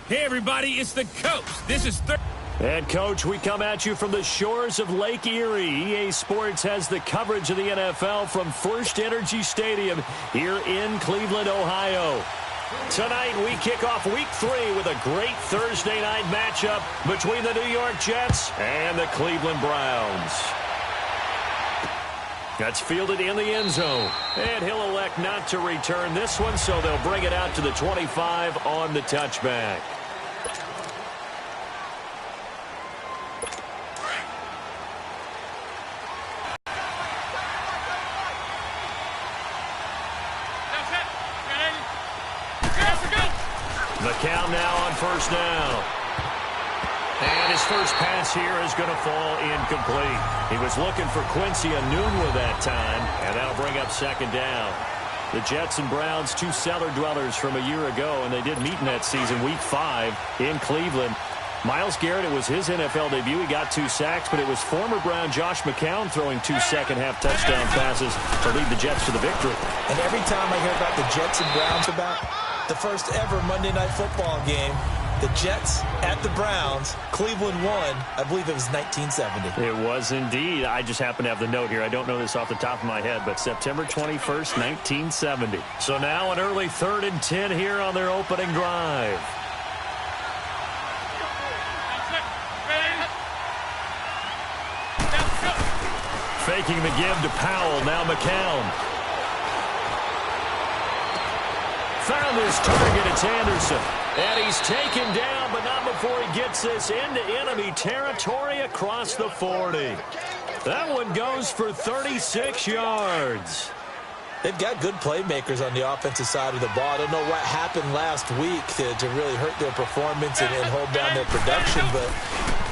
Hey, everybody, it's the coach. This is And, Coach, we come at you from the shores of Lake Erie. EA Sports has the coverage of the NFL from First Energy Stadium here in Cleveland, Ohio. Tonight, we kick off Week 3 with a great Thursday night matchup between the New York Jets and the Cleveland Browns. That's fielded in the end zone. And he'll elect not to return this one, so they'll bring it out to the 25 on the touchback. McCown now on first down. And his first pass here is going to fall incomplete. He was looking for Quincy Enunwa that time, and that'll bring up second down. The Jets and Browns, two cellar dwellers from a year ago, and they did meet in that season, Week 5 in Cleveland. Myles Garrett, it was his NFL debut. He got 2 sacks, but it was former Brown Josh McCown throwing 2 second-half touchdown passes to lead the Jets to the victory. And every time I hear about the Jets and Browns, about the first ever Monday Night Football game, the Jets at the Browns, Cleveland won. I believe it was 1970. It was indeed. I just happen to have the note here. I don't know this off the top of my head, but September 21st, 1970. So now an early 3rd and 10 here on their opening drive. Faking the give to Powell. Now McCown. Found his target. It's Anderson. And he's taken down, but not before he gets this into enemy territory across the 40. That one goes for 36 yards. They've got good playmakers on the offensive side of the ball. I don't know what happened last week to really hurt their performance and hold down their production, but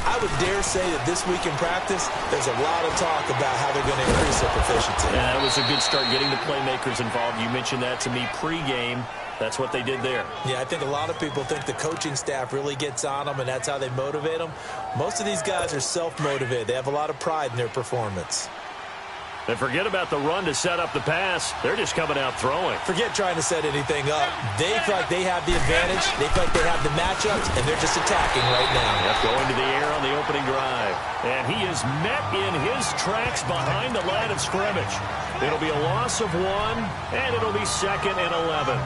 I would dare say that this week in practice, there's a lot of talk about how they're going to increase their proficiency. Yeah, that was a good start getting the playmakers involved. You mentioned that to me pregame. That's what they did there. Yeah, I think a lot of people think the coaching staff really gets on them, and that's how they motivate them. Most of these guys are self-motivated. They have a lot of pride in their performance. And forget about the run to set up the pass. They're just coming out throwing. Forget trying to set anything up. They feel like they have the advantage. They feel like they have the matchups, and they're just attacking right now. Yep, going to the air on the opening drive. And he is met in his tracks behind the line of scrimmage. It'll be a loss of 1, and it'll be 2nd and 11.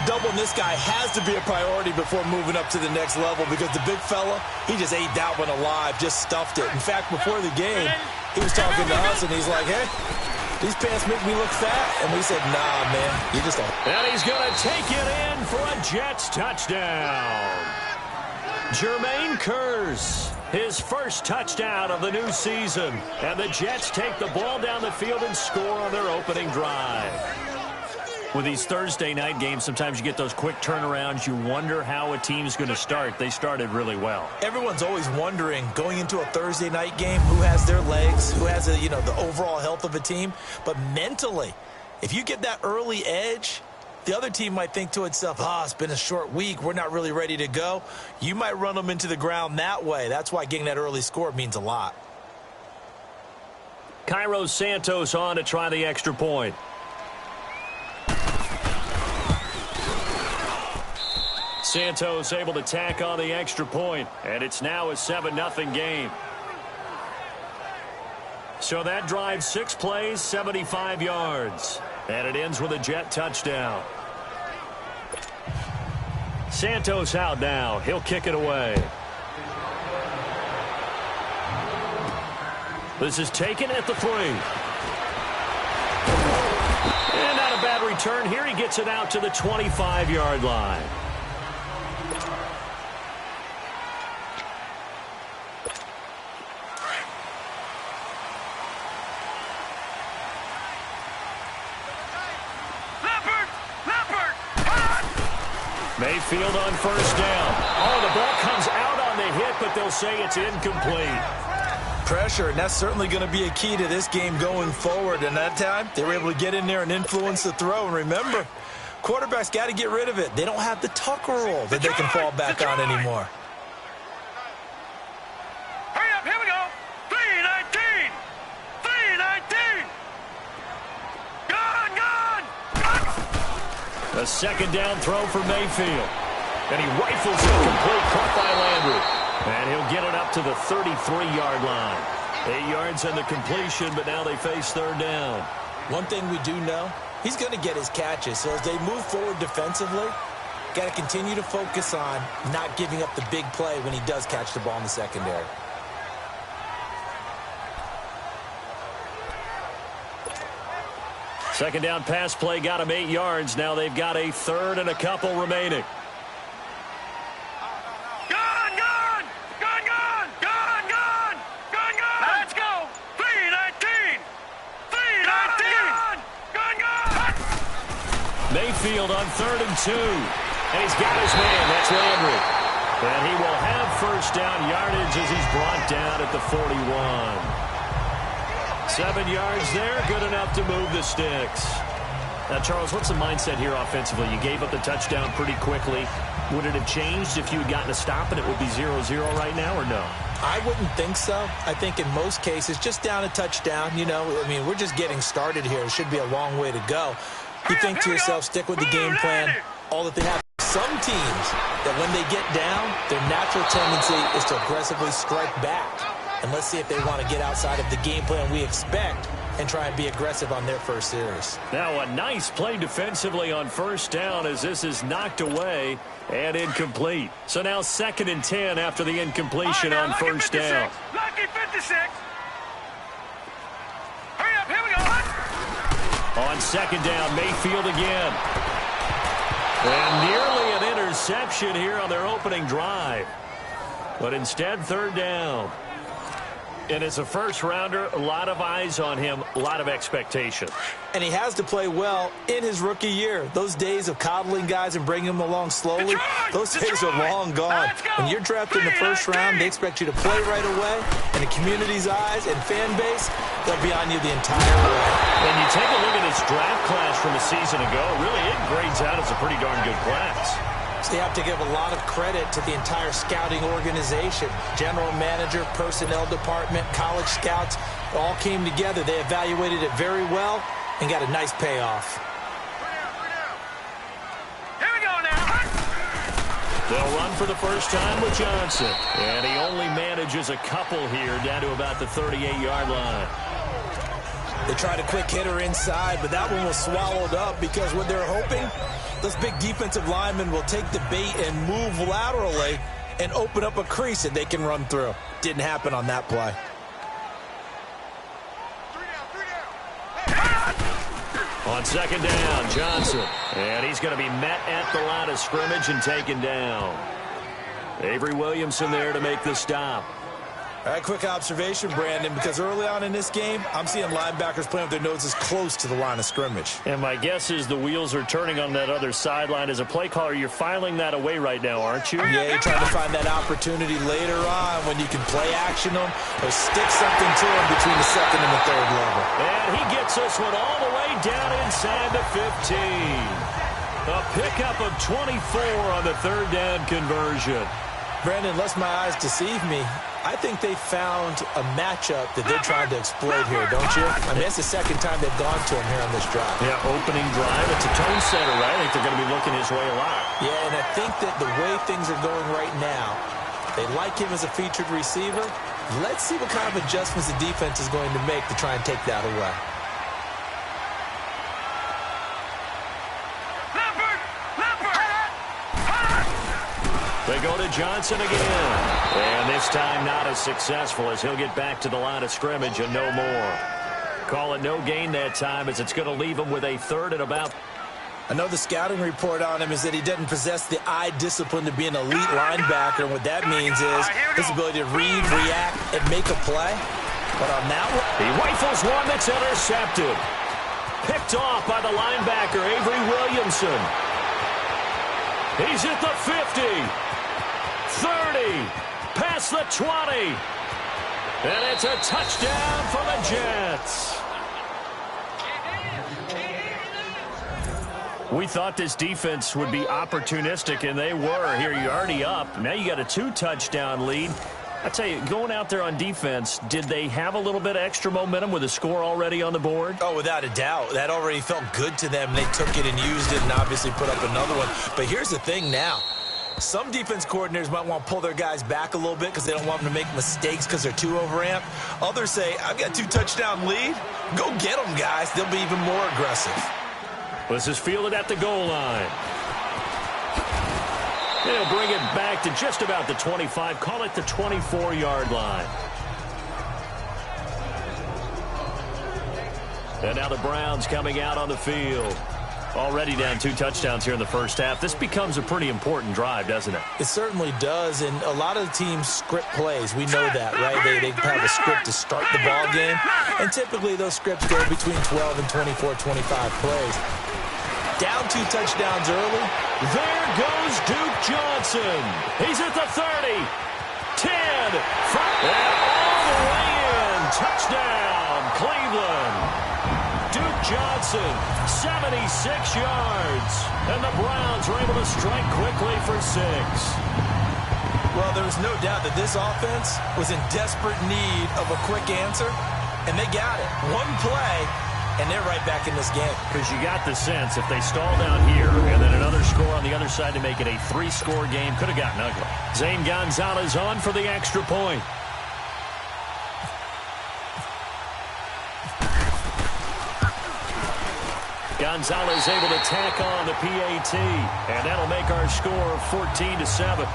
Doubling this guy has to be a priority before moving up to the next level, because the big fella, he just ate that one alive, just stuffed it. In fact, before the game, he was talking to us, and he's like, hey, these pants make me look fat. And we said, nah, man, you just don't. And he's going to take it in for a Jets touchdown. Jermaine Kearse, his first touchdown of the new season. And the Jets take the ball down the field and score on their opening drive. With these Thursday night games, sometimes you get those quick turnarounds. You wonder how a team's going to start. They started really well. Everyone's always wondering, going into a Thursday night game, who has their legs, who has the overall health of a team. But mentally, if you get that early edge, the other team might think to itself, it's been a short week. We're not really ready to go. You might run them into the ground that way. That's why getting that early score means a lot. Cairo Santos on to try the extra point. Santos able to tack on the extra point, and it's now a 7-0 game. So that drives 6 plays, 75 yards, and it ends with a Jet touchdown. Santos out now. He'll kick it away. This is taken at the 3. And not a bad return here. He gets it out to the 25-yard line. Mayfield on first down. Oh, the ball comes out on the hit, but they'll say it's incomplete. Pressure, and that's certainly going to be a key to this game going forward. And that time, they were able to get in there and influence the throw. And remember, quarterbacks got to get rid of it. They don't have the Tucker roll that they can fall back on anymore. Hurry up, here we go. 3-19. 3-19. Gone. A second down throw for Mayfield. And he rifles it complete, caught by Landry. And he'll get it up to the 33-yard line. 8 yards on the completion, but now they face third down. One thing we do know, he's going to get his catches. So as they move forward defensively, got to continue to focus on not giving up the big play when he does catch the ball in the secondary. Second down pass play got him 8 yards. Now they've got a third and a couple remaining. Gone, gone! Gone, gone! Gone, gone! Gone, gone! Let's go! 3-19! 3-19! Gone, gone! Mayfield on 3rd and 2. And he's got his man. That's Landry. And he will have first down yardage as he's brought down at the 41. 7 yards there, good enough to move the sticks. Now, Charles, what's the mindset here offensively? You gave up the touchdown pretty quickly. Would it have changed if you had gotten a stop and it would be 0-0 right now, or no? I wouldn't think so. I think in most cases, just down a touchdown, you know, I mean, we're just getting started here. It should be a long way to go. You think to yourself, stick with the game plan, all that they have. Some teams, that when they get down, their natural tendency is to aggressively strike back. And let's see if they want to get outside of the game plan we expect and try and be aggressive on their first series. Now a nice play defensively on first down as this is knocked away and incomplete. So now 2nd and 10 after the incompletion on first down. Lucky 56. Hurry up, here we go. On 2nd down, Mayfield again. And nearly an interception here on their opening drive. But instead, 3rd down. And as a first-rounder, a lot of eyes on him, a lot of expectation. And he has to play well in his rookie year. Those days of coddling guys and bringing them along slowly, those days are long gone. When you're drafted in the first round, they expect you to play right away. And the community's eyes and fan base, they'll be on you the entire way. And you take a look at this draft class from a season ago, really it grades out as a pretty darn good class. So you have to give a lot of credit to the entire scouting organization. General manager, personnel department, college scouts, all came together. They evaluated it very well and got a nice payoff. Here we go now. They'll run for the first time with Johnson. And he only manages a couple here down to about the 38-yard line. They tried a quick hitter inside, but that one was swallowed up because what they're hoping, those big defensive linemen will take the bait and move laterally and open up a crease that they can run through. Didn't happen on that play. On 2nd down, Johnson. And he's going to be met at the line of scrimmage and taken down. Avery Williamson there to make the stop. All right, quick observation, Brandon, because early on in this game, I'm seeing linebackers playing with their noses close to the line of scrimmage. And my guess is the wheels are turning on that other sideline. As a play caller, you're filing that away right now, aren't you? Yeah, you're trying to find that opportunity later on when you can play action them or stick something to them between the 2nd and the 3rd level. And he gets this one all the way down inside the 15. A pickup of 24 on the 3rd down conversion. Brandon, lest my eyes deceive me, I think they found a matchup that they're trying to exploit here, don't you? I mean, it's the 2nd time they've gone to him here on this drive. Yeah, opening drive. It's a tone setter, right? I think they're going to be looking his way a lot. Yeah, and I think that the way things are going right now, they like him as a featured receiver. Let's see what kind of adjustments the defense is going to make to try and take that away. They go to Johnson again. And this time not as successful as he'll get back to the line of scrimmage and no more. Call it no gain that time as it's going to leave him with a 3rd and about. I know the scouting report on him is that he doesn't possess the eye discipline to be an elite linebacker. And what that means is his ability to read, react, and make a play. But on that one, he rifles one that's intercepted. Picked off by the linebacker, Avery Williamson. He's at the 50. 30, past the 20, and it's a touchdown for the Jets. We thought this defense would be opportunistic, and they were. Here, you're already up. Now you got a 2-touchdown lead. I tell you, going out there on defense, did they have a little bit of extra momentum with a score already on the board? Oh, without a doubt. That already felt good to them. They took it and used it and obviously put up another one. But here's the thing now. Some defense coordinators might want to pull their guys back a little bit because they don't want them to make mistakes because they're too overamped. Others say, I've got 2-touchdown lead. Go get them, guys. They'll be even more aggressive. This is fielded at the goal line. They'll bring it back to just about the 25. Call it the 24-yard line. And now the Browns coming out on the field. Already down 2 touchdowns here in the first half. This becomes a pretty important drive, doesn't it? It certainly does, and a lot of the teams script plays. We know that, right? They have a script to start the ball game, and typically those scripts go between 12 and 24, 25 plays. Down 2 touchdowns early. There goes Duke Johnson. He's at the 30, 10, 5, and all the way in. Touchdown, Cleveland. Duke Johnson, 76 yards. And the Browns are able to strike quickly for 6. Well, there was no doubt that this offense was in desperate need of a quick answer, and they got it. One play, and they're right back in this game. Because you got the sense if they stall down here and then another score on the other side to make it a 3-score game, could have gotten ugly. Zane Gonzalez on for the extra point. Gonzalez able to tack on the PAT, and that'll make our score 14-7.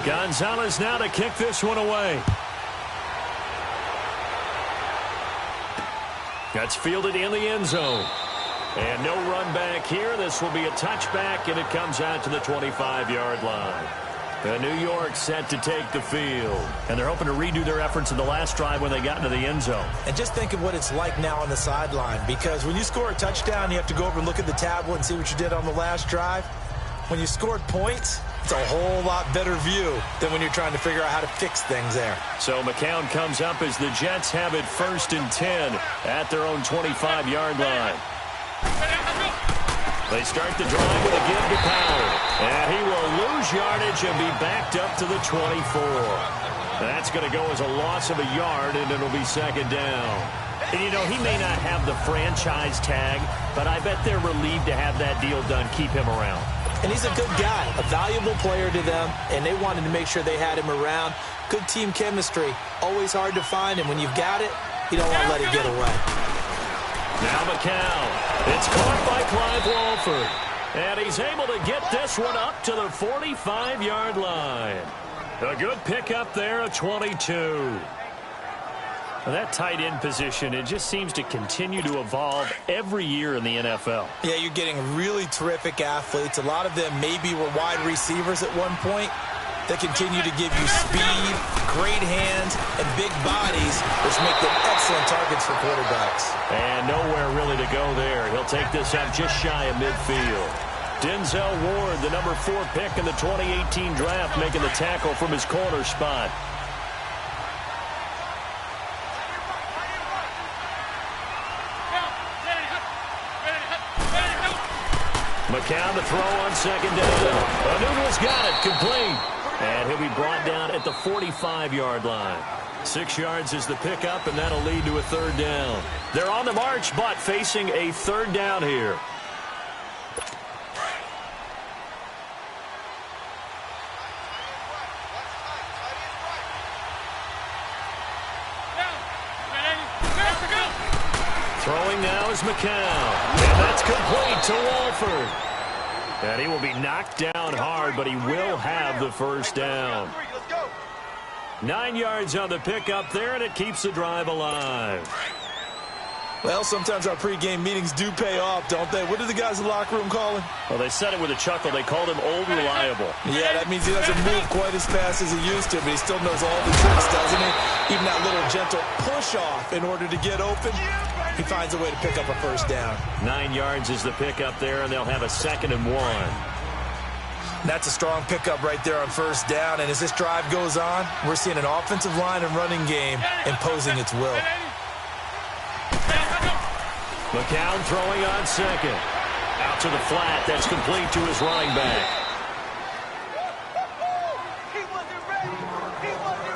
Gonzalez now to kick this one away. That's fielded in the end zone. And no run back here. This will be a touchback, and it comes out to the 25-yard line. New York set to take the field. And they're hoping to redo their efforts in the last drive when they got into the end zone. And just think of what it's like now on the sideline, because when you score a touchdown, you have to go over and look at the tablet and see what you did on the last drive. When you scored points, it's a whole lot better view than when you're trying to figure out how to fix things there. So McCown comes up as the Jets have it 1st and 10 at their own 25-yard line. They start the drive with a give to Powell. And he will lose yardage and be backed up to the 24. That's going to go as a loss of a yard, and it'll be 2nd down. And, you know, he may not have the franchise tag, but I bet they're relieved to have that deal done, keep him around. And he's a good guy, a valuable player to them, and they wanted to make sure they had him around. Good team chemistry, always hard to find, and when you've got it, you don't want to let it get away. Now McCown. It's caught by Clive Walford. And he's able to get this one up to the 45-yard line. A good pickup there at 22. That tight end position, it just seems to continue to evolve every year in the NFL. Yeah, you're getting really terrific athletes. A lot of them maybe were wide receivers at one point. They continue to give you speed, great hands, and big bodies, which make them excellent targets for quarterbacks. And nowhere really to go there. He'll take this up just shy of midfield. Denzel Ward, the number 4 pick in the 2018 draft, making the tackle from his corner spot. McCown to throw on 2nd down. Noodle's got it, complete. And he'll be brought down at the 45-yard line. 6 yards is the pickup, and that'll lead to a 3rd down. They're on the march, but facing a 3rd down here. Throwing now is McCown. And that's complete to Walford. And he will be knocked down hard, but he will have the 1st down. 9 yards on the pickup there, and it keeps the drive alive. Well, sometimes our pregame meetings do pay off, don't they? What do the guys in the locker room call him? Well, they said it with a chuckle. They called him Old Reliable. Yeah, that means he doesn't move quite as fast as he used to, but he still knows all the tricks, doesn't he? Even that little gentle push-off in order to get open. He finds a way to pick up a 1st down. 9 yards is the pickup there, and they'll have a 2nd and 1. That's a strong pickup right there on 1st down. And as this drive goes on, we're seeing an offensive line and running game imposing its will. McCown throwing on 2nd. Out to the flat. That's complete to his running back. He wasn't ready.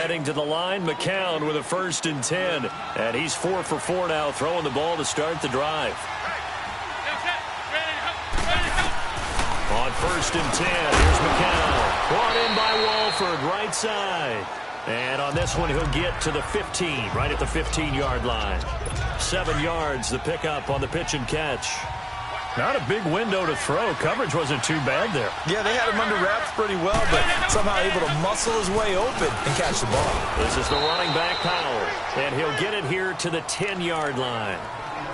Heading to the line, McCown with a 1st and 10. And he's 4 for 4 now, throwing the ball to start the drive. On 1st and 10, here's McCown. Brought in by Walford, right side. And on this one, he'll get to the 15, right at the 15-yard line. 7 yards, the pickup on the pitch and catch. Not a big window to throw. Coverage wasn't too bad there. Yeah, they had him under wraps pretty well, but somehow able to muscle his way open and catch the ball. This is the running back, Powell, and he'll get it here to the 10-yard line.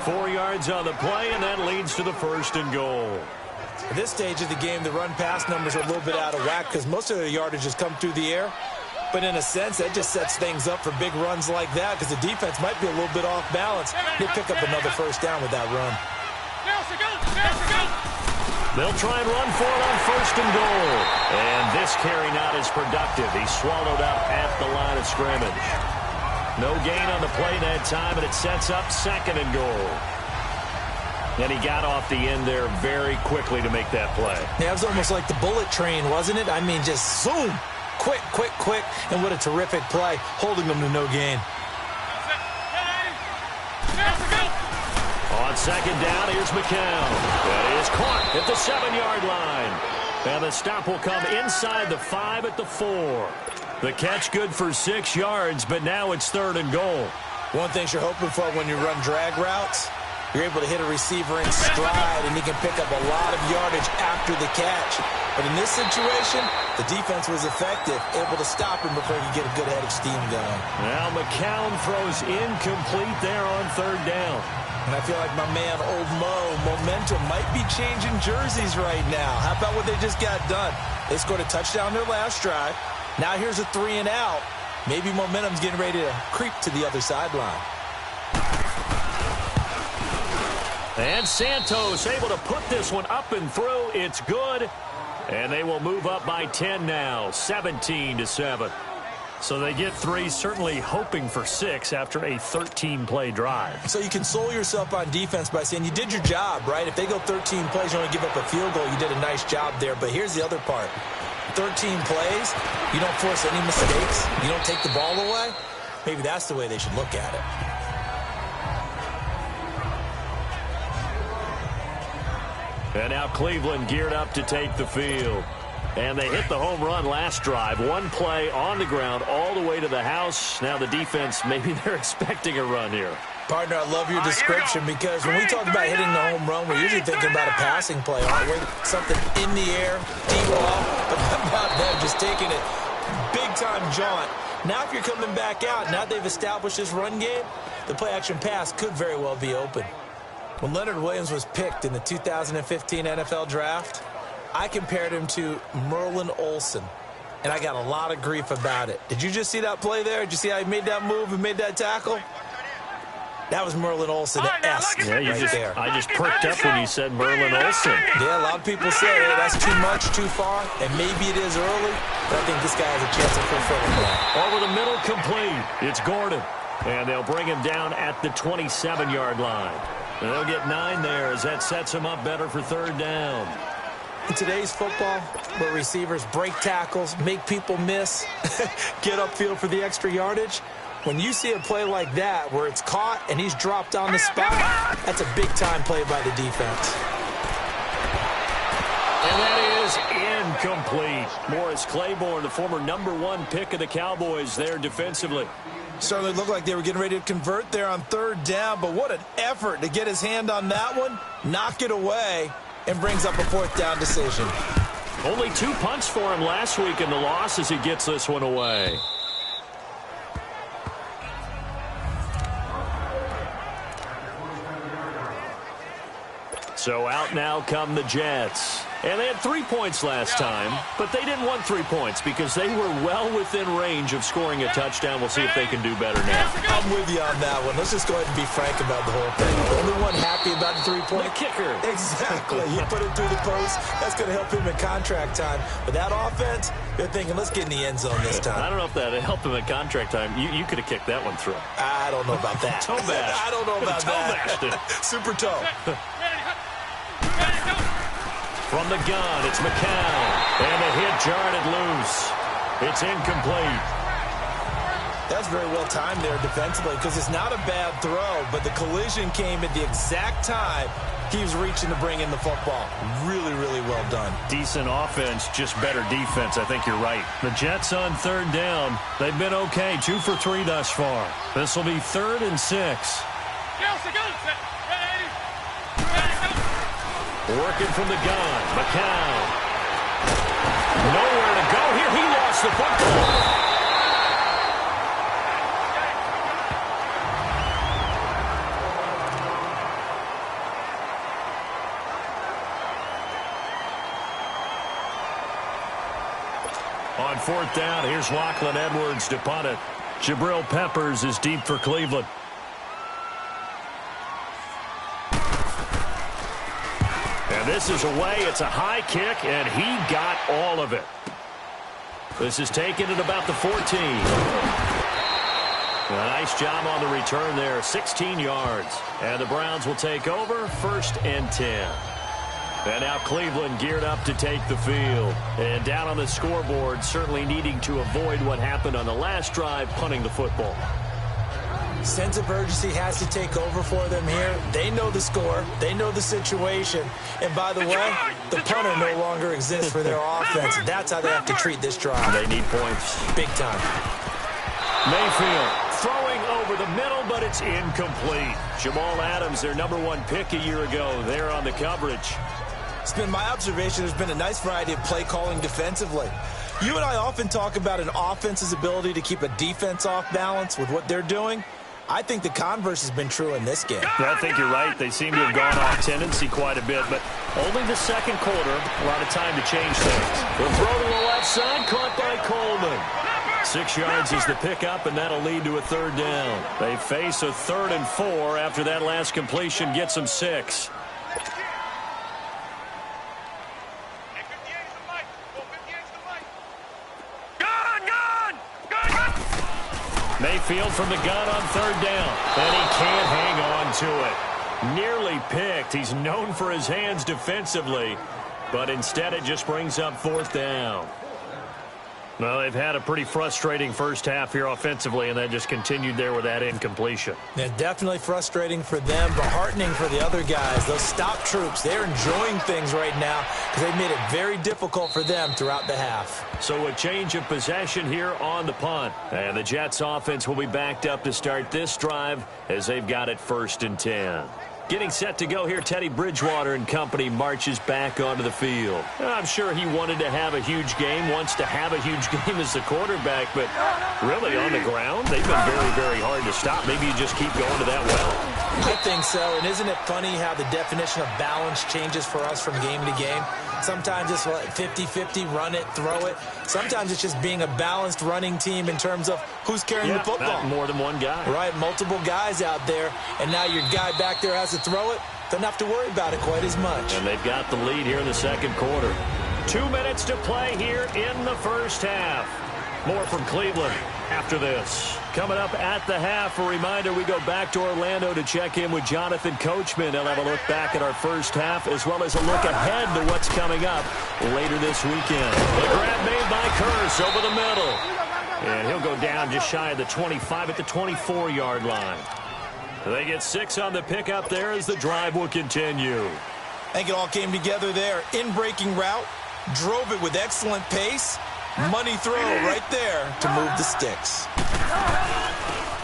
4 yards on the play, and that leads to the 1st and goal. At this stage of the game, the run-pass numbers are a little bit out of whack because most of the yardage has come through the air. But in a sense, that just sets things up for big runs like that because the defense might be a little bit off balance. They pick up another 1st down with that run. They'll try and run for it on 1st and goal. And this carry not as productive. He's swallowed up at the line of scrimmage. No gain on the play that time, and it sets up 2nd and goal. And he got off the end there very quickly to make that play. Yeah, it was almost like the bullet train, wasn't it? I mean, just zoom. Quick, quick, quick. And what a terrific play, holding them to no gain. On 2nd down, here's McCown. That is caught at the 7-yard line. And the stop will come inside the 5 at the 4. The catch good for 6 yards, but now it's 3rd and goal. One thing you're hoping for when you run drag routes, you're able to hit a receiver in stride, and he can pick up a lot of yardage after the catch. But in this situation, the defense was effective, able to stop him before he could get a good head of steam going. Now McCown throws incomplete there on 3rd down. And I feel like my man, Old Mo, momentum might be changing jerseys right now. How about what they just got done? They scored a touchdown their last drive. Now here's a 3 and out. Maybe momentum's getting ready to creep to the other sideline. And Santos able to put this one up and through. It's good. And they will move up by 10 now, 17-7. So they get 3, certainly hoping for 6 after a 13-play drive. So you console yourself on defense by saying you did your job, right? If they go 13 plays, you only give up a field goal, you did a nice job there. But here's the other part. 13 plays, you don't force any mistakes, you don't take the ball away. Maybe that's the way they should look at it. And now Cleveland geared up to take the field. And they hit the home run last drive. 1 play on the ground all the way to the house. Now the defense, maybe they're expecting a run here. Partner, I love your description because when we talk about hitting the home run, we're usually thinking about a passing play, aren't we? Something in the air, deep off, but how about them just taking it big-time jaunt. Now if you're coming back out, now they've established this run game, the play-action pass could very well be open. When Leonard Williams was picked in the 2015 NFL Draft, I compared him to Merlin Olsen, and I got a lot of grief about it. Did you just see that play there? Did you see how he made that move and made that tackle? That was Merlin Olsen-esque there. I just perked up when you said Merlin Olsen. Yeah, a lot of people say, hey, that's too much, too far, and maybe it is early, but I think this guy has a chance of fulfilling that. Over the middle, complete. It's Gordon, and they'll bring him down at the 27-yard line. And they'll get 9 there as that sets him up better for 3rd down. In today's football, where receivers break tackles, make people miss, get upfield for the extra yardage, when you see a play like that where it's caught and he's dropped on the spot, that's a big-time play by the defense. And that is incomplete. Morris Claiborne, the former #1 pick of the Cowboys there defensively. Certainly looked like they were getting ready to convert there on 3rd down, but what an effort to get his hand on that one, knock it away, and brings up a 4th down decision. Only 2 punts for him last week in the loss as he gets this one away. So out now come the Jets. And they had 3 points last time, but they didn't want 3 points because they were well within range of scoring a touchdown. We'll see if they can do better now. I'm with you on that one. Let's just go ahead and be frank about the whole thing. The only one happy about the 3-point. The kicker. Exactly. You put it through the post. That's going to help him in contract time. But that offense, they're thinking, let's get in the end zone this time. I don't know if that helped him at contract time. You could have kicked that one through. I don't know about that. Toe bash. I don't know about that. Super toe. From the gun, it's McCown. And the hit jarred it loose. It's incomplete. was very well timed there defensively because it's not a bad throw, but the collision came at the exact time he was reaching to bring in the football. Really, really well done. Decent offense, just better defense. I think you're right. The Jets on third down. They've been okay, 2 for 3 thus far. This will be 3rd and 6. Working from the gun, McCown. Nowhere to go here. He lost the football. On 4th down, here's Lachlan Edwards to punt it. Jabril Peppers is deep for Cleveland. And this is away. It's a high kick, and he got all of it. This is taken at about the 14. A nice job on the return there, 16 yards. And the Browns will take over, 1st and 10. And now Cleveland geared up to take the field. And down on the scoreboard, certainly needing to avoid what happened on the last drive, punting the football. Sense of urgency has to take over for them here. They know the score. They know the situation. And by the way, the punter no longer exists for their offense. That's how they have to treat this drive. They need points. Big time. Mayfield throwing over the middle, but it's incomplete. Jamal Adams, their #1 pick a year ago, there on the coverage. It's been my observation there's been a nice variety of play calling defensively. You and I often talk about an offense's ability to keep a defense off balance with what they're doing. I think the converse has been true in this game. I think you're right. They seem to have gone off tendency quite a bit, but only the second quarter, a lot of time to change things. The throw to the left side, caught by Coleman. 6 yards is the pickup, and that'll lead to a 3rd down. They face a 3rd and 4 after that last completion gets them 6. Mayfield from the gun on 3rd down. And he can't hang on to it. Nearly picked. He's known for his hands defensively, but instead it just brings up 4th down. Well, they've had a pretty frustrating first half here offensively, and then just continued there with that incompletion. Yeah, definitely frustrating for them, but heartening for the other guys. Those stop troops, they're enjoying things right now because they've made it very difficult for them throughout the half. So a change of possession here on the punt. And the Jets offense will be backed up to start this drive as they've got it 1st and 10. Getting set to go here, Teddy Bridgewater and company marches back onto the field. I'm sure he wanted to have a huge game, wants to have a huge game as the quarterback, but really on the ground, they've been very, very hard to stop. Maybe you just keep going to that well. I think so, and isn't it funny how the definition of balance changes for us from game to game? Sometimes it's 50-50, run it, throw it. Sometimes it's just being a balanced running team in terms of who's carrying the football. Not more than one guy. Right, multiple guys out there, and now your guy back there has to throw it. Doesn't have to worry about it quite as much. And they've got the lead here in the second quarter. 2 minutes to play here in the first half. More from Cleveland after this. Coming up at the half, a reminder, we go back to Orlando to check in with Jonathan Coachman. He'll have a look back at our first half as well as a look ahead to what's coming up later this weekend. The grab made by Curse over the middle. And he'll go down just shy of the 25 at the 24-yard line. They get 6 on the pickup there as the drive will continue. I think it all came together there. In-breaking route, drove it with excellent pace. Money throw right there to move the sticks.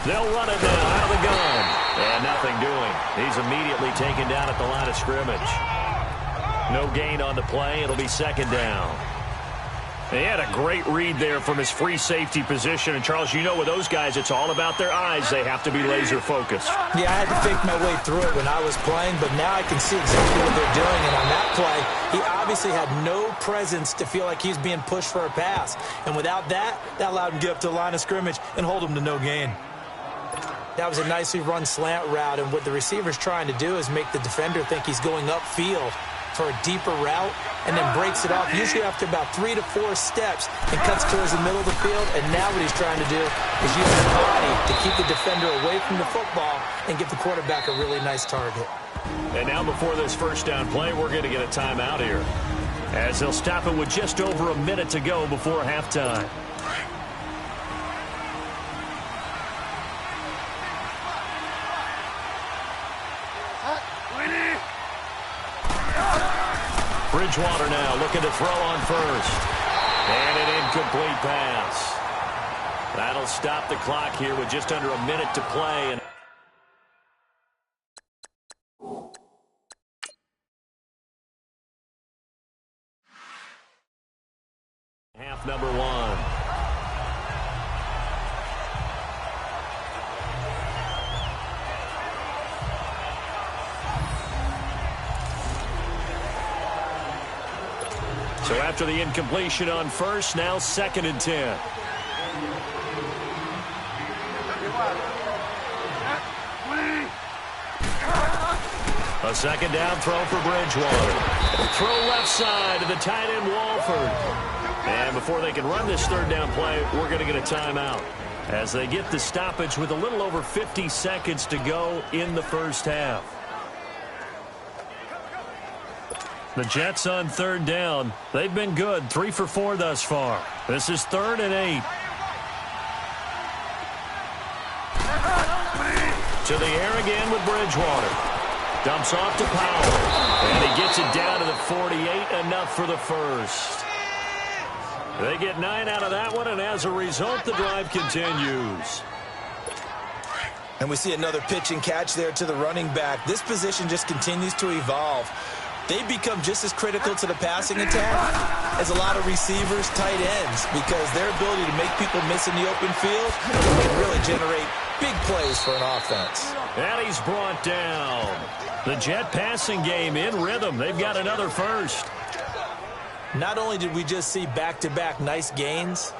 They'll run it now out of the gun. And nothing doing. He's immediately taken down at the line of scrimmage. No gain on the play. It'll be 2nd down. He had a great read there from his free safety position. And, Charles, you know with those guys, it's all about their eyes. They have to be laser focused. Yeah, I had to fake my way through it when I was playing, but now I can see exactly what they're doing. And on that play, he obviously had no presence to feel like he's being pushed for a pass. And without that, that allowed him to get up to the line of scrimmage and hold him to no gain. That was a nicely run slant route, and what the receiver's trying to do is make the defender think he's going upfield for a deeper route, and then breaks it off, usually after about 3 to 4 steps, and cuts towards the middle of the field. And now what he's trying to do is use his body to keep the defender away from the football and give the quarterback a really nice target. And now before this first down play, we're going to get a timeout here, as they'll stop it with just over a minute to go before halftime. Bridgewater now looking to throw on first. And an incomplete pass. That'll stop the clock here with just under a minute to play. And half number one. So after the incompletion on first, now 2nd and 10. A second down throw for Bridgewater. Throw left side to the tight end Walford. And before they can run this 3rd down play, we're going to get a timeout as they get the stoppage with a little over 50 seconds to go in the first half. The Jets on 3rd down. They've been good, 3 for 4 thus far. This is 3rd and 8. To the air again with Bridgewater. Dumps off to Powell. And he gets it down to the 48, enough for the first. They get 9 out of that one, and as a result, the drive continues. And we see another pitch and catch there to the running back. This position just continues to evolve. They become just as critical to the passing attack as a lot of receivers, tight ends, because their ability to make people miss in the open field can really generate big plays for an offense. And he's brought down. The Jet passing game in rhythm. They've got another first. Not only did we just see back-to-back nice gains,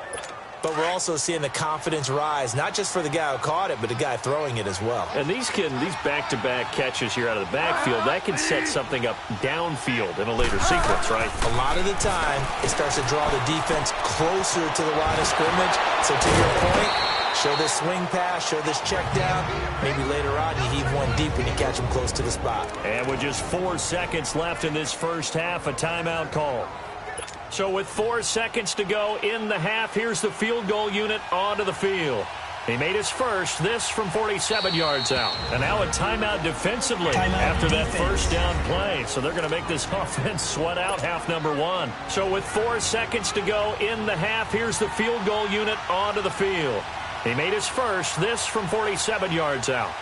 but we're also seeing the confidence rise, not just for the guy who caught it, but the guy throwing it as well. And these back-to-back catches here out of the backfield, that can set something up downfield in a later sequence, right? A lot of the time, it starts to draw the defense closer to the line of scrimmage. So to your point, show this swing pass, show this check down. Maybe later on you heave one deep when you catch him close to the spot. And with just 4 seconds left in this first half, a timeout call. So with 4 seconds to go in the half, here's the field goal unit onto the field. He made his first, this from 47 yards out. And now a timeout defensively after that first down play. So they're going to make this offense sweat out half number one. So with 4 seconds to go in the half, here's the field goal unit onto the field. He made his first, this from 47 yards out.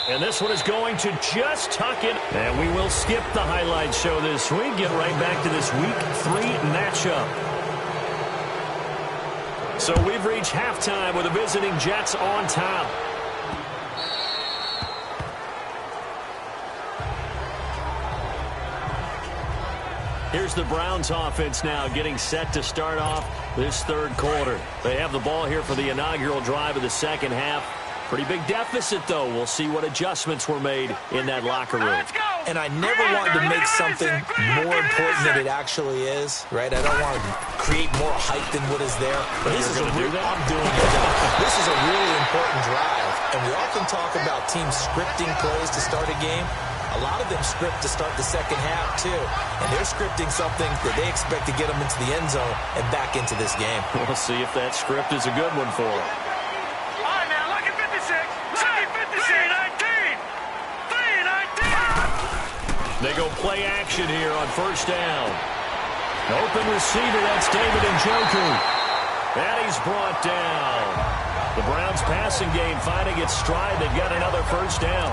And this one is going to just tuck it. And we will skip the highlight show this week. Get right back to this Week 3 matchup. So we've reached halftime with the visiting Jets on top. Here's the Browns offense now getting set to start off this 3rd quarter. They have the ball here for the inaugural drive of the second half. Pretty big deficit, though. We'll see what adjustments were made in that locker room. And I never wanted to make something more important than it actually is, right? I don't want to create more hype than what is there. But this is I'm doing it. This is a really important drive. And we often talk about teams scripting plays to start a game. A lot of them script to start the second half, too. And they're scripting something that they expect to get them into the end zone and back into this game. We'll see if that script is a good one for them. They go play action here on first down. Open receiver, that's David Njoku. And he's brought down. The Browns passing game finding its stride. They've got another first down.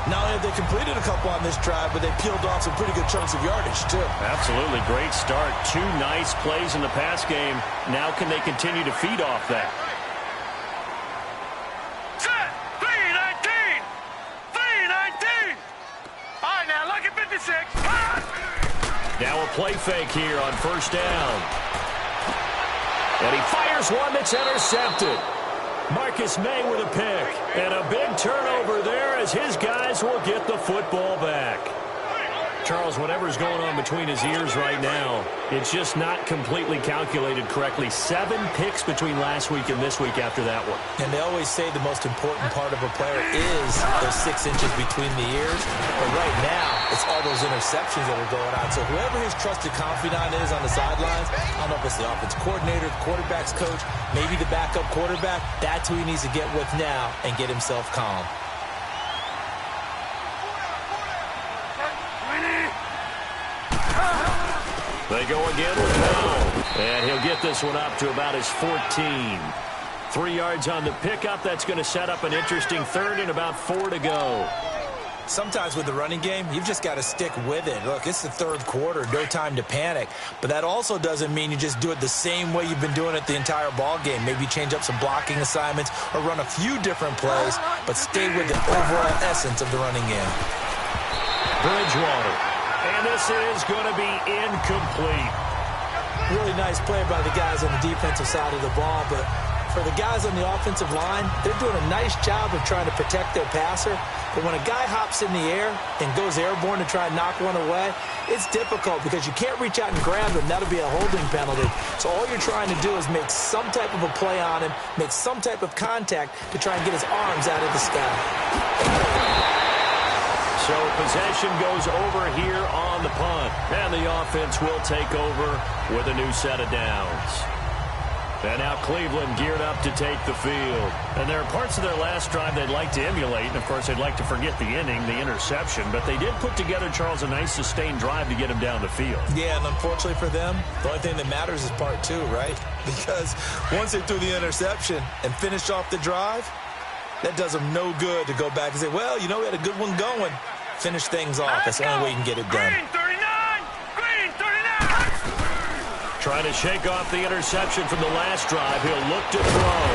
Not only have they completed a couple on this drive, but they peeled off some pretty good chunks of yardage, too. Absolutely. Great start. 2 nice plays in the pass game. Now can they continue to feed off that? Set! 3-19! 3-19! All right, now look at 56. Now a play fake here on first down. And he fires one that's intercepted. Marcus May with a pick. And a big turnover there as his guys will get the football back. Charles, whatever's going on between his ears right now, it's just not completely calculated correctly. 7 picks between last week and this week after that one. And they always say the most important part of a player is those 6 inches between the ears. But right now, it's all those interceptions that are going on. So whoever his trusted confidant is on the sidelines, I don't know if it's the offensive coordinator, the quarterback's coach, maybe the backup quarterback, that's who he needs to get with now and get himself calm. They go again with Bell. And he'll get this one up to about his 14. 3 yards on the pickup. That's going to set up an interesting third and about 4 to go. Sometimes with the running game, you've just got to stick with it. Look, it's the third quarter, no time to panic. But that also doesn't mean you just do it the same way you've been doing it the entire ball game. Maybe change up some blocking assignments or run a few different plays, but stay with the overall essence of the running game. Bridgewater. And this is going to be incomplete. Really nice play by the guys on the defensive side of the ball, but for the guys on the offensive line, they're doing a nice job of trying to protect their passer. But when a guy hops in the air and goes airborne to try and knock one away, it's difficult because you can't reach out and grab him. That'll be a holding penalty. So all you're trying to do is make some type of a play on him, make some type of contact to try and get his arms out of the sky. So possession goes over here on the punt. And the offense will take over with a new set of downs. And now Cleveland geared up to take the field. And there are parts of their last drive they'd like to emulate. And, of course, they'd like to forget the inning, the interception. But they did put together, Charles, a nice sustained drive to get him down the field. Yeah, and unfortunately for them, the only thing that matters is part 2, right? Because once they threw the interception and finished off the drive, that does them no good to go back and say, well, you know, we had a good one going. Finish things off. That's the only way you can get it done. Green 39! Green 39! Trying to shake off the interception from the last drive. He'll look to throw.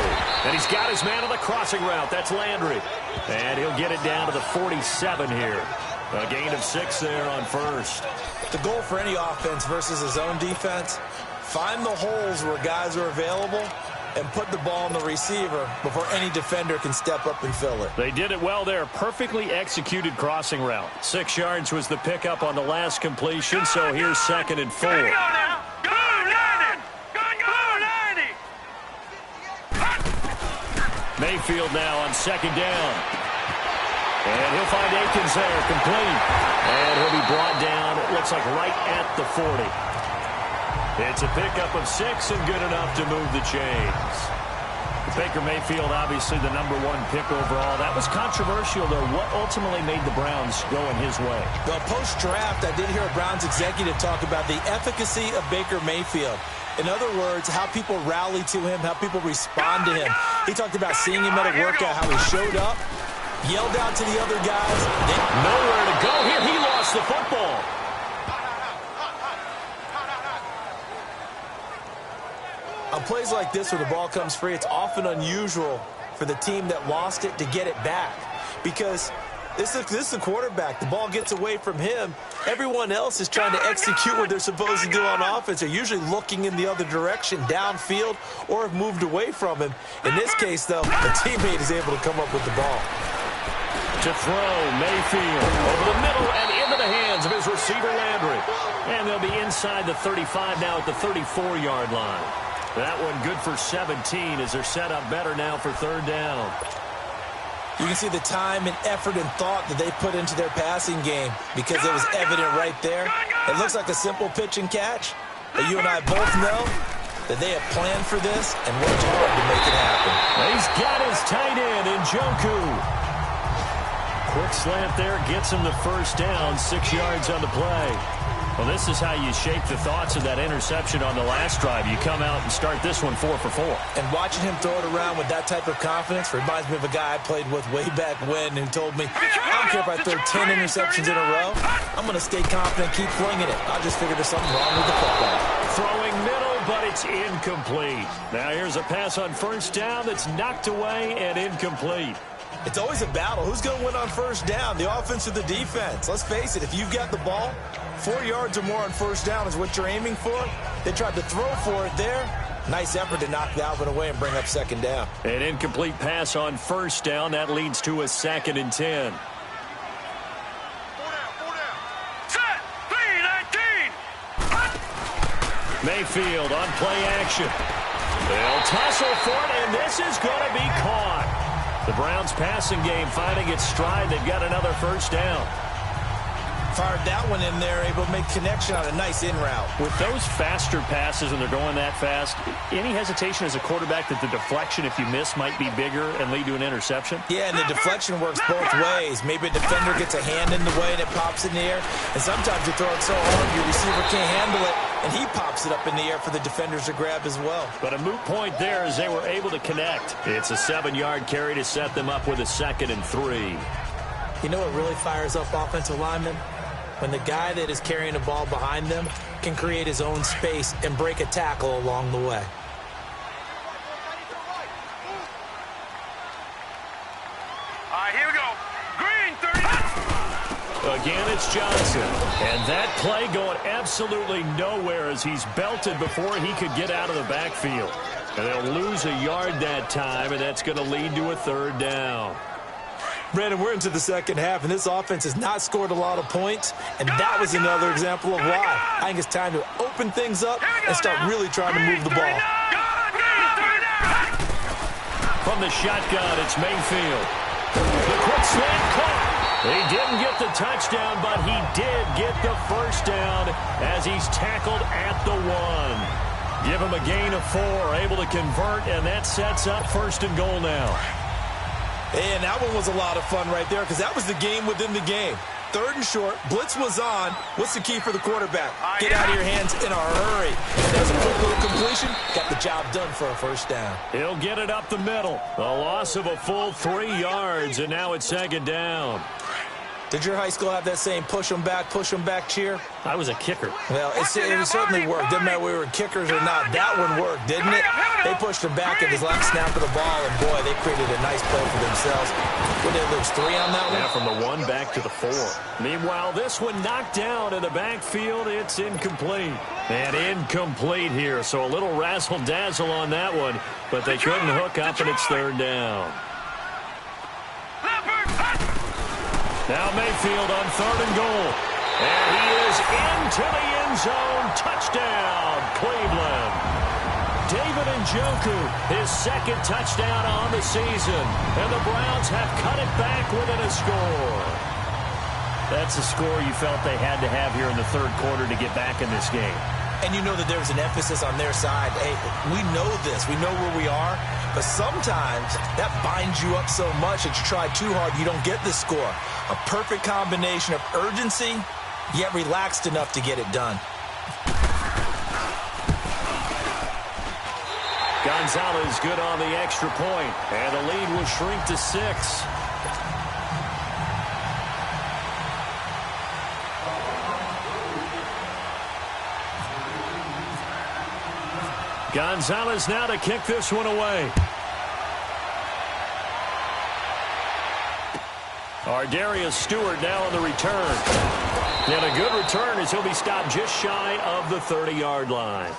And he's got his man on the crossing route. That's Landry. And he'll get it down to the 47 here. A gain of 6 there on first. The goal for any offense versus his own defense, find the holes where guys are available and put the ball on the receiver before any defender can step up and fill it. They did it well there. Perfectly executed crossing route. 6 yards was the pickup on the last completion, so here's 2nd and 4. Go now! Go 90! Go 90! Mayfield now on 2nd down. And he'll find Akins there, complete. And he'll be brought down, it looks like right at the 40. It's a pickup of 6 and good enough to move the chains. Baker Mayfield, obviously the #1 pick overall. That was controversial, though. What ultimately made the Browns go in his way? Well, post-draft, I did hear a Browns executive talk about the efficacy of Baker Mayfield. In other words, how people rally to him, how people respond to him. He talked about seeing him at a workout, how he showed up, yelled out to the other guys. Nowhere to go here. He lost the football. On plays like this where the ball comes free, it's often unusual for the team that lost it to get it back. Because this is the quarterback. The ball gets away from him. Everyone else is trying to execute what they're supposed to do on offense. They're usually looking in the other direction, downfield, or have moved away from him. In this case, though, the teammate is able to come up with the ball. To throw, Mayfield over the middle and into the hands of his receiver, Landry. And they'll be inside the 35 now at the 34-yard line. That one good for 17 as they're set up better now for 3rd down. You can see the time and effort and thought that they put into their passing game because it was evident right there. It looks like a simple pitch and catch, but you and I both know that they have planned for this and worked hard to make it happen. He's got his tight end in Njoku. Quick slant there gets him the 1st down, 6 yards on the play. Well, this is how you shape the thoughts of that interception on the last drive. You come out and start this one 4 for 4. And watching him throw it around with that type of confidence reminds me of a guy I played with way back when who told me, I don't care if I throw 10 interceptions in a row. I'm going to stay confident, keep flinging it. I just figured there's something wrong with the football. Throwing middle, but it's incomplete. Now here's a pass on 1st down that's knocked away and incomplete. It's always a battle. Who's going to win on 1st down, the offense or the defense? Let's face it, if you've got the ball, 4 yards or more on 1st down is what you're aiming for. They tried to throw for it there. Nice effort to knock that one away and bring up 2nd down. An incomplete pass on 1st down. That leads to a 2nd and 10. Set! 3-19! Mayfield on play action. They'll tussle for it, and this is going to be caught. The Browns passing game finding its stride. They've got another 1st down. Fired that one in there, able to make connection on a nice in route. With those faster passes and they're going that fast, any hesitation as a quarterback that the deflection, if you miss, might be bigger and lead to an interception? Yeah, and the deflection works both ways. Maybe a defender gets a hand in the way and it pops in the air. And sometimes you throw it so hard your receiver can't handle it. and he pops it up in the air for the defenders to grab as well. But a moot point there as they were able to connect. It's a 7-yard carry to set them up with a 2nd and 3. You know what really fires up offensive linemen? When the guy that is carrying the ball behind them can create his own space and break a tackle along the way. All right, here we go. Green, 30. Again, it's Johnson. And that play going absolutely nowhere as he's belted before he could get out of the backfield. And they'll lose a yard that time, and that's going to lead to a 3rd down. Brandon, we're into the second half, and this offense has not scored a lot of points, and that was another example of why. I think it's time to open things up and start really trying to move the ball. From the shotgun, it's Mayfield. The quick slant caught. He didn't get the touchdown, but he did get the first down as he's tackled at the 1. Give him a gain of 4, able to convert, and that sets up 1st and goal now. And that one was a lot of fun right there because that was the game within the game. 3rd and short, blitz was on. What's the key for the quarterback? Get out of your hands in a hurry. And there's a quick little completion. Got the job done for a 1st down. He'll get it up the middle. A loss of a full 3 yards, and now it's 2nd down. Did your high school have that same push 'em back cheer? I was a kicker. Well, it certainly worked. Didn't matter if we were kickers or not. That one worked, didn't it? They pushed him back at his last snap of the ball, and boy, they created a nice play for themselves. What did they lose, 3 on that one? Yeah, from the 1 back to the 4. Meanwhile, this one knocked down in the backfield. It's incomplete. And incomplete here, so a little razzle-dazzle on that one, but they couldn't hook up, and it's 3rd down. Now Mayfield on 3rd and goal. And he is into the end zone. Touchdown, Cleveland. David Njoku, his 2nd touchdown on the season. And the Browns have cut it back within a score. That's a score you felt they had to have here in the 3rd quarter to get back in this game. And you know that there's an emphasis on their side. Hey, we know this. We know where we are. But sometimes that binds you up so much that you try too hard, you don't get the score. A perfect combination of urgency, yet relaxed enough to get it done. Gonzalez good on the extra point, and the lead will shrink to 6. Gonzalez now to kick this one away. Ardarius Stewart now on the return. And a good return as he'll be stopped just shy of the 30-yard line.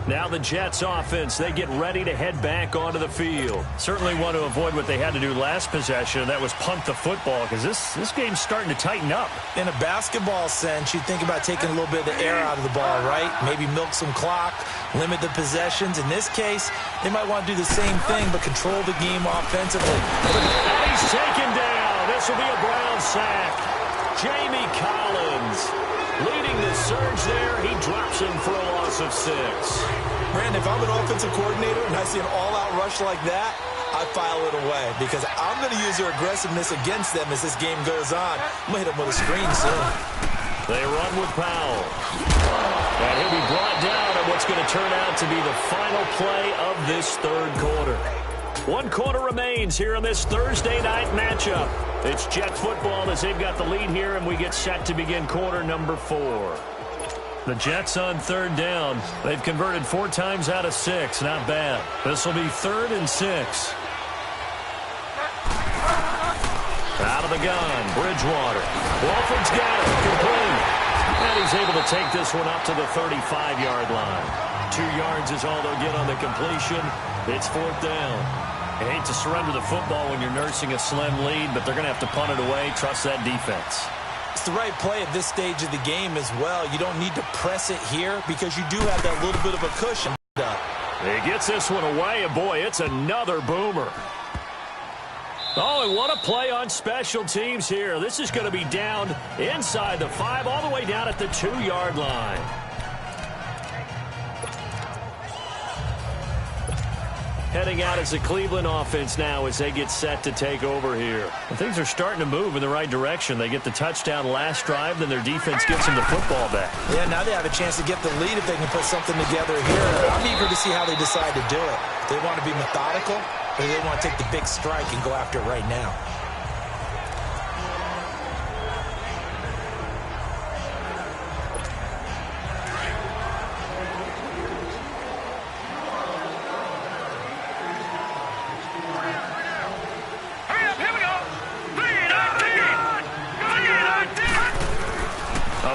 Now the Jets offense, they get ready to head back onto the field. Certainly want to avoid what they had to do last possession, and that was punt the football, because this game's starting to tighten up. In a basketball sense, you think about taking a little bit of the air out of the ball, right? Maybe milk some clock, limit the possessions. In this case, they might want to do the same thing, but control the game offensively. And he's taken down. This will be a Brown sack. Jamie Collins leading the surge there. He drops him for a loss of 6. Brandon, if I'm an offensive coordinator and I see an all-out rush like that, I file it away because I'm going to use their aggressiveness against them as this game goes on. I'm going to hit them with a screen soon. They run with Powell. And he'll be brought down on what's going to turn out to be the final play of this 3rd quarter. 1 quarter remains here in this Thursday night matchup. It's Jet football as they've got the lead here, and we get set to begin quarter number 4. The Jets on 3rd down. They've converted 4 times out of 6. Not bad. This will be 3rd and 6. Out of the gun, Bridgewater. Walford's got it, complete. And he's able to take this one up to the 35-yard line. 2 yards is all they'll get on the completion. It's 4th down. I hate to surrender the football when you're nursing a slim lead, but they're going to have to punt it away. Trust that defense. It's the right play at this stage of the game as well. You don't need to press it here because you do have that little bit of a cushion. He gets this one away, and boy, it's another boomer. Oh, and what a play on special teams here. This is going to be down inside the 5, all the way down at the 2-yard line. heading out as a Cleveland offense now as they get set to take over here. And things are starting to move in the right direction. They get the touchdown last drive, then their defense gets them the football back. Yeah, now they have a chance to get the lead if they can put something together here. I'm eager to see how they decide to do it. They want to be methodical, or they want to take the big strike and go after it right now.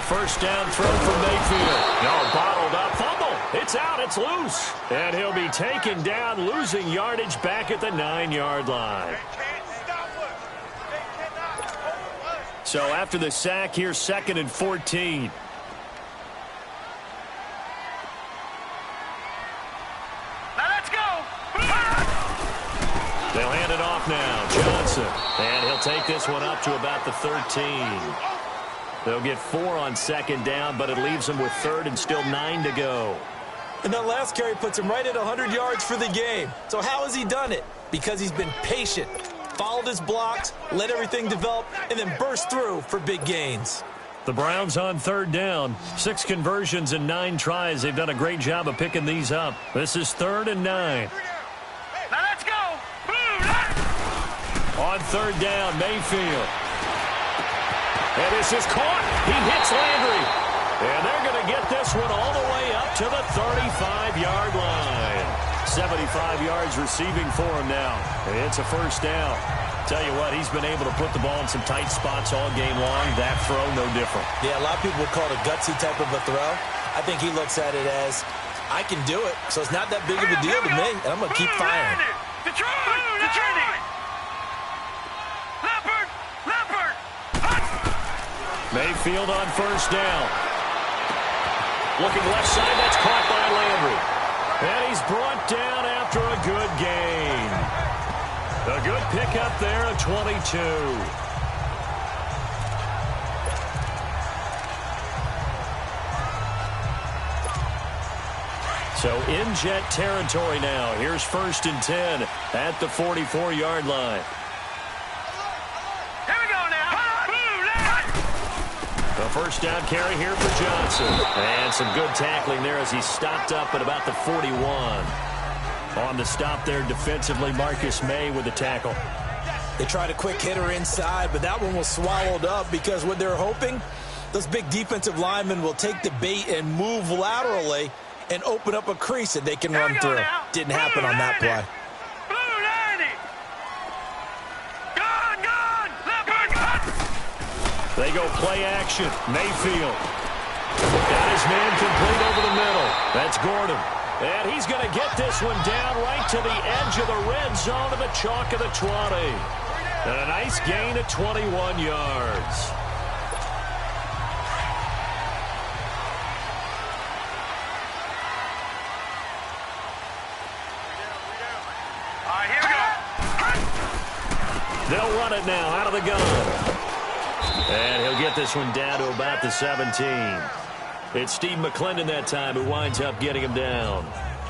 First down throw from Mayfield. No, bottled up. Fumble. It's out. It's loose. And he'll be taken down, losing yardage back at the 9-yard line. So after the sack, here's 2nd and 14. Now let's go. They'll hand it off now. Johnson. And he'll take this one up to about the 13. They'll get 4 on 2nd down, but it leaves them with 3rd and still 9 to go. And that last carry puts him right at 100 yards for the game. So how has he done it? Because he's been patient, followed his blocks, let everything develop, and then burst through for big gains. The Browns on 3rd down. 6 conversions and 9 tries. They've done a great job of picking these up. This is 3rd and 9. Now let's go. On 3rd down, Mayfield. And this is caught. He hits Landry. And they're going to get this one all the way up to the 35-yard line. 75 yards receiving for him now. It's a first down. Tell you what, he's been able to put the ball in some tight spots all game long. That throw, no different. Yeah, a lot of people would call it a gutsy type of a throw. I think he looks at it as, I can do it, so it's not that big of a deal to me, and I'm going to keep firing. Detroit! Mayfield on first down. Looking left side, that's caught by Landry. And he's brought down after a good gain. A good pickup there at 22. So in jet territory now. Here's 1st and 10 at the 44-yard line. First down carry here for Johnson. And some good tackling there as he stopped up at about the 41. On the stop there defensively, Marcus May with the tackle. They tried a quick hitter inside, but that one was swallowed up because what they're hoping, those big defensive linemen will take the bait and move laterally and open up a crease that they can run through. Didn't happen on that play. They go play action. Mayfield. Got his man complete over the middle. That's Gordon. And he's going to get this one down right to the edge of the red zone to the chalk of the 20. And a nice gain of 21 yards. All right, here we go. They'll run it now out of the gun. And he'll get this one down to about the 17. It's Steve McClendon that time who winds up getting him down.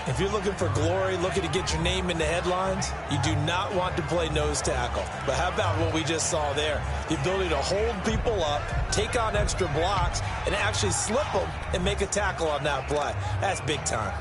If you're looking for glory, looking to get your name in the headlines, you do not want to play nose tackle. But how about what we just saw there? The ability to hold people up, take on extra blocks, and actually slip them and make a tackle on that play. That's big time.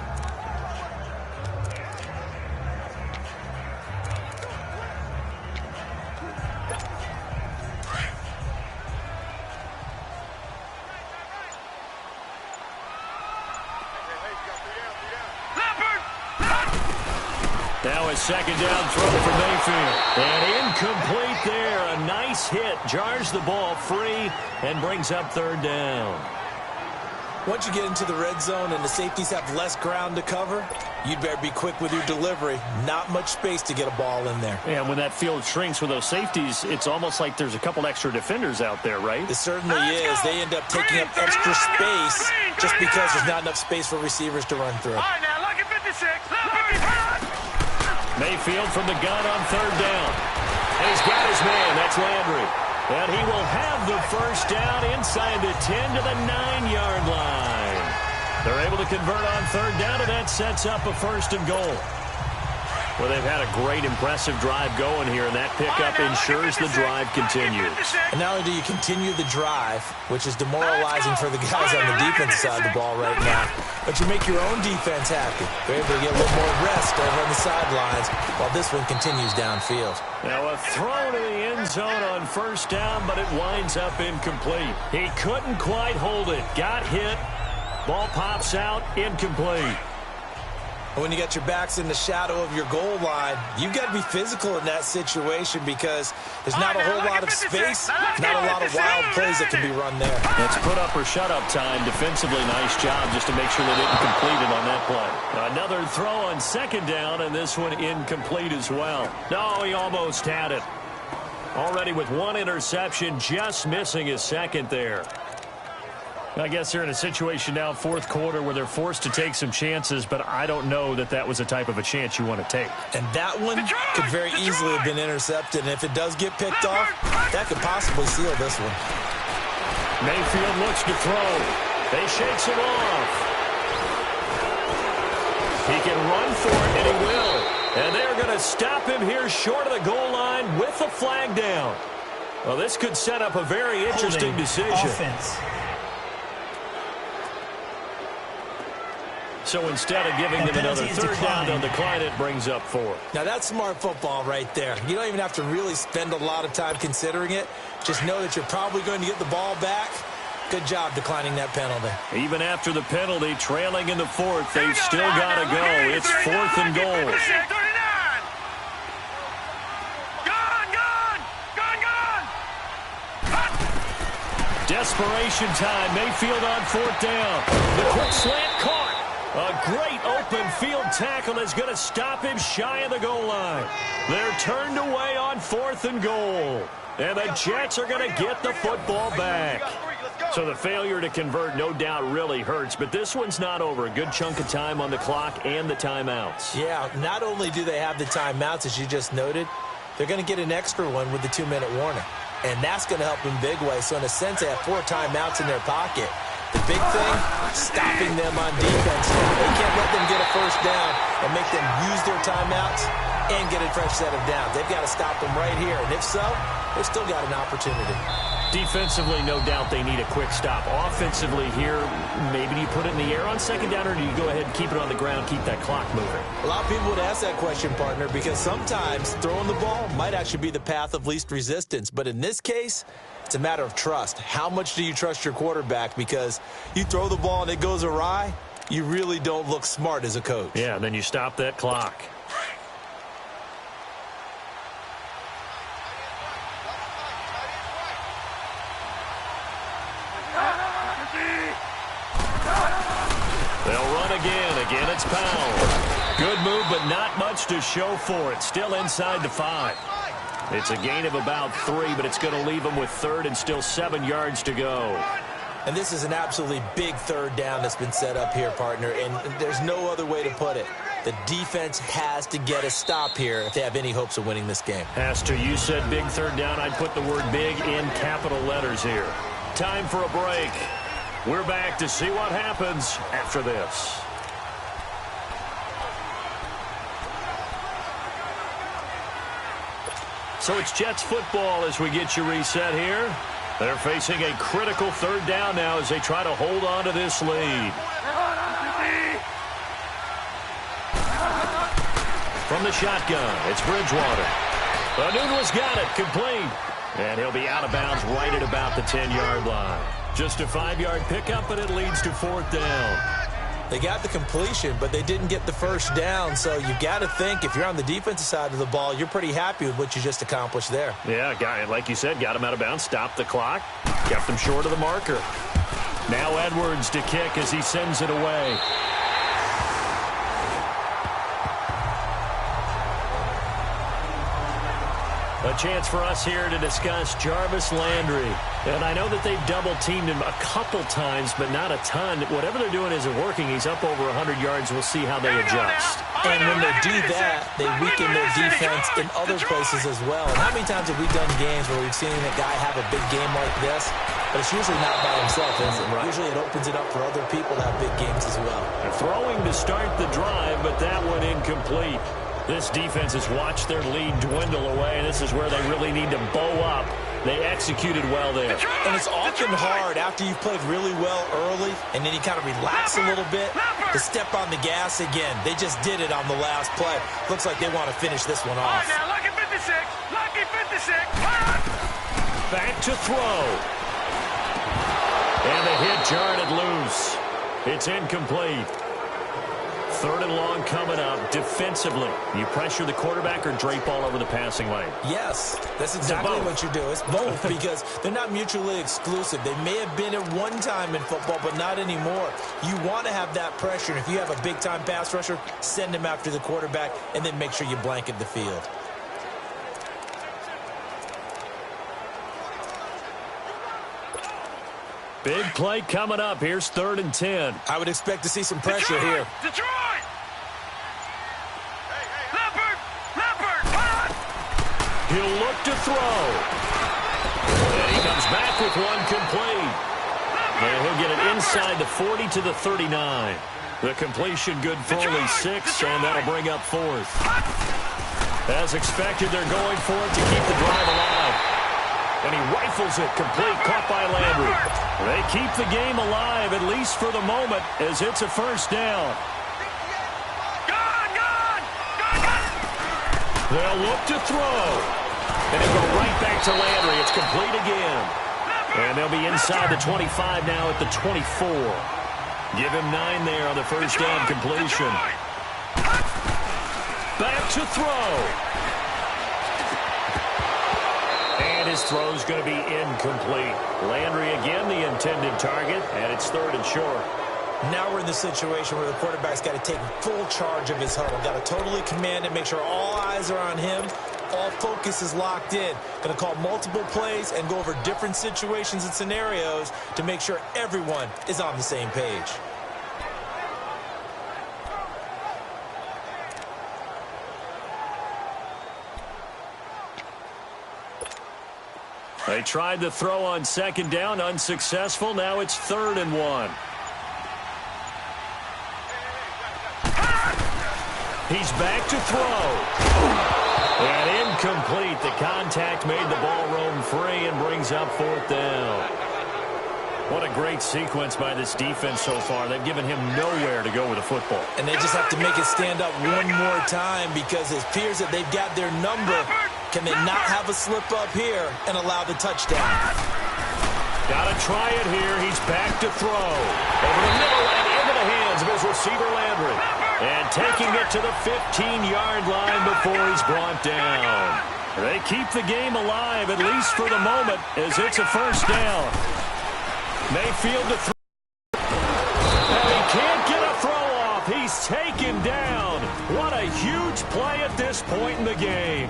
Now a second down throw for Mayfield. And incomplete there. A nice hit. Jars the ball free and brings up 3rd down. Once you get into the red zone and the safeties have less ground to cover, you'd better be quick with your delivery. Not much space to get a ball in there. And when that field shrinks with those safeties, it's almost like there's a couple extra defenders out there, right? It certainly is. They end up taking up extra space just because there's not enough space for receivers to run through. All right, now, look at 56. Mayfield from the gun on 3rd down. And he's got his man. That's Landry. And he will have the first down inside the 10 to the 9-yard line. They're able to convert on 3rd down, and that sets up a 1st and goal. Well, they've had a great, impressive drive going here, and that pickup ensures the drive continues. And not only do you continue the drive, which is demoralizing for the guys on the defensive side of the ball right now, but you make your own defense happy. They're able to get a little more rest over on the sidelines while this one continues downfield. Now a throw to the end zone on first down, but it winds up incomplete. He couldn't quite hold it. Got hit. Ball pops out, incomplete. When you got your backs in the shadow of your goal line, you've got to be physical in that situation because there's not a whole lot of space, not a lot of wild plays that can be run there. It's put up or shut up time. Defensively, nice job just to make sure they didn't complete it on that play. Another throw on second down, and this one incomplete as well. No, he almost had it. Already with one interception, just missing his second there. I guess they're in a situation now, fourth quarter, where they're forced to take some chances, but I don't know that that was the type of a chance you want to take. And that one could very easily have been intercepted, and if it does get picked off, that could possibly seal this one. Mayfield looks to throw. They shakes him off. He can run for it, and he will. And they're going to stop him here short of the goal line with the flag down. Well, this could set up a very interesting decision. Offense. So instead of giving them another third down, they'll decline it, brings up 4. Now, that's smart football right there. You don't even have to really spend a lot of time considering it. Just know that you're probably going to get the ball back. Good job declining that penalty. Even after the penalty, trailing in the fourth, they've still got to go. It's 4th and goal. Desperation time. Mayfield on 4th down. The quick slant caught. A great open field tackle is going to stop him shy of the goal line. They're turned away on 4th and goal. And the Jets are going to get the football back. So the failure to convert no doubt really hurts, but this one's not over. A good chunk of time on the clock and the timeouts. Yeah, not only do they have the timeouts, as you just noted, they're going to get an extra one with the 2-minute warning. And that's going to help in big way. So in a sense, they have 4 timeouts in their pocket. The big thing, stopping them on defense. They can't let them get a first down and make them use their timeouts and get a fresh set of downs. They've got to stop them right here. And if so, they've still got an opportunity. Defensively, no doubt they need a quick stop. Offensively here, maybe do you put it in the air on second down, or do you go ahead and keep it on the ground, keep that clock moving? A lot of people would ask that question, partner, because sometimes throwing the ball might actually be the path of least resistance. But in this case, it's a matter of trust. How much do you trust your quarterback? Because you throw the ball and it goes awry, you really don't look smart as a coach. Yeah, then you stop that clock. They'll run again. Again, it's Powell. Good move, but not much to show for it. Still inside the 5. It's a gain of about 3, but it's going to leave them with 3rd and still 7 yards to go. And this is an absolutely big third down that's been set up here, partner, and there's no other way to put it. The defense has to get a stop here if they have any hopes of winning this game. Has to. You said big third down. I'd put the word big in capital letters here. Time for a break. We're back to see what happens after this. So it's Jets football as we get you reset here. They're facing a critical third down now as they try to hold on to this lead. From the shotgun, it's Bridgewater. Nunez got it, complete. And he'll be out of bounds right at about the 10-yard line. Just a 5-yard pickup, and it leads to 4th down. They got the completion, but they didn't get the first down. So you got to think, if you're on the defensive side of the ball, you're pretty happy with what you just accomplished there. Yeah, like you said, got him out of bounds, stopped the clock, kept him short of the marker. Now Edwards to kick as he sends it away. A chance for us here to discuss Jarvis Landry. And I know that they've double-teamed him a couple times, but not a ton. Whatever they're doing isn't working. He's up over 100 yards. We'll see how they adjust. And when they do that, they weaken their defense in other places as well. And how many times have we done games where we've seen a guy have a big game like this? But it's usually not by himself, is it? Right. Usually it opens it up for other people to have big games as well. They're throwing to start the drive, but that one incomplete. This defense has watched their lead dwindle away. This is where they really need to bow up. They executed well there. And it's often hard after you've played really well early and then you kind of relax a little bit to step on the gas again. They just did it on the last play. Looks like they want to finish this one off. Now, lucky 56. Lucky 56. Back to throw. And the hit jarred it loose. It's incomplete. 3rd and long coming up. Defensively, you pressure the quarterback or drape all over the passing lane? Yes, that's exactly what you do. It's both because they're not mutually exclusive. They may have been at one time in football, but not anymore. You want to have that pressure. And if you have a big-time pass rusher, send him after the quarterback and then make sure you blanket the field. Big play coming up. Here's 3rd and 10. I would expect to see some pressure here. Detroit! Leopard! He'll look to throw. And he comes back with one complete. And he'll get it inside the 40 to the 39. The completion good for only 6, and that'll bring up 4th. As expected, they're going for it to keep the drive alive. And he rifles it, complete, caught by Landry. They keep the game alive, at least for the moment, as it's a 1st down. Gone! They'll look to throw. And he'll go right back to Landry. It's complete again. And they'll be inside the 25 now at the 24. Give him 9 there on the 1st down completion. Back to throw. And his throw's going to be incomplete. Landry again the intended target, and it's 3rd and short. Now we're in the situation where the quarterback's got to take full charge of his huddle. Got to totally command it, make sure all eyes are on him. All focus is locked in. Going to call multiple plays and go over different situations and scenarios to make sure everyone is on the same page. They tried the throw on 2nd down, unsuccessful. Now it's 3rd and 1. He's back to throw. And incomplete. The contact made the ball roam free and brings up 4th down. What a great sequence by this defense so far. They've given him nowhere to go with the football. And they just have to make it stand up one more time because it appears that they've got their number. Can they not have a slip up here and allow the touchdown? Got to try it here. He's back to throw. Over the middle and into the hands of his receiver, Landry. And taking it to the 15-yard line before he's brought down. They keep the game alive, at least for the moment, as it's a 1st down. Mayfield to throw. And he can't get a throw off. He's taken down. What a huge play at this point in the game.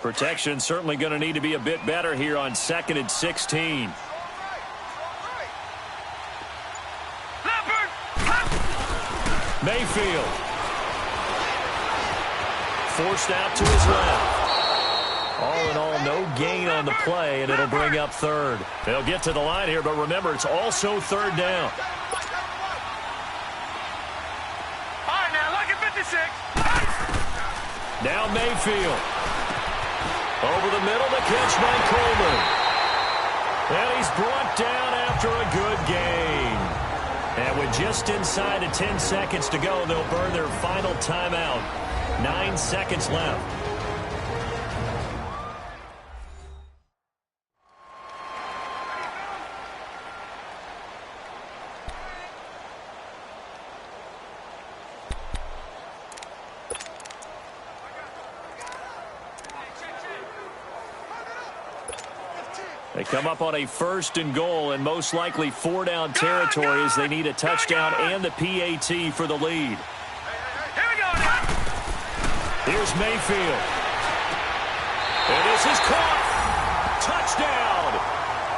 Protection certainly going to need to be a bit better here on 2nd and 16. Mayfield. Forced out to his left. All in all, no gain on the play, and it'll bring up 3rd. They'll get to the line here, but remember, it's also 3rd down. All right, now, lucky 56. Now Mayfield. Over the middle, the catch by Coleman. And he's brought down after a good gain. And with just inside of 10 seconds to go, they'll burn their final timeout. 9 seconds left. They come up on a 1st and goal and most likely 4-down territory as they need a touchdown and the PAT for the lead. Here we go now. Here's Mayfield. And this is caught. Touchdown.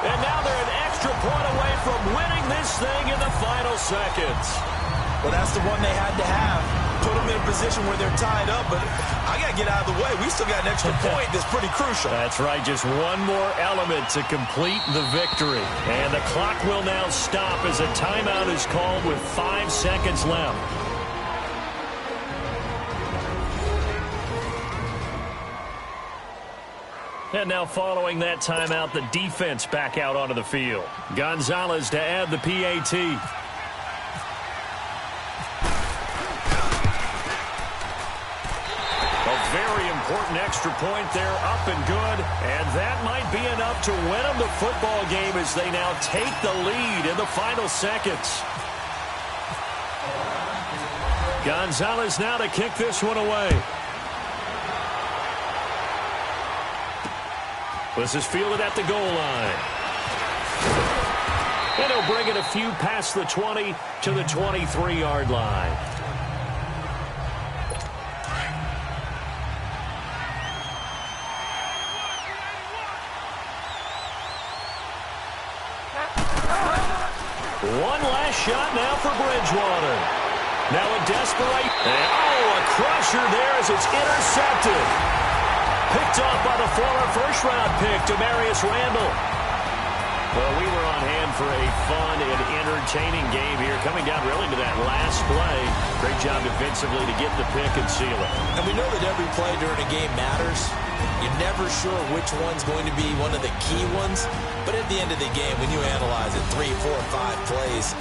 And now they're an extra point away from winning this thing in the final seconds. Well, that's the one they had to have. Put them in a position where they're tied up, but I got to get out of the way. We still got an extra point that's pretty crucial. That's right, just one more element to complete the victory. And the clock will now stop as a timeout is called with 5 seconds left. And now following that timeout, the defense back out onto the field. Gonzalez to add the PAT. Very important extra point there, up and good. And that might be enough to win them the football game as they now take the lead in the final seconds. Gonzalez now to kick this one away. This is fielded at the goal line. And he'll bring it a few past the 20 to the 23-yard line. One last shot now for Bridgewater. Now a desperate. A crusher there as it's intercepted. Picked off by the former first-round pick, Demarius Randall. Well, we were on hand for a fun and entertaining game here, coming down really to that last play. Great job defensively to get the pick and seal it. And we know that every play during a game matters. You're never sure which one's going to be one of the key ones. But at the end of the game, when you analyze it, 3, 4, 5 plays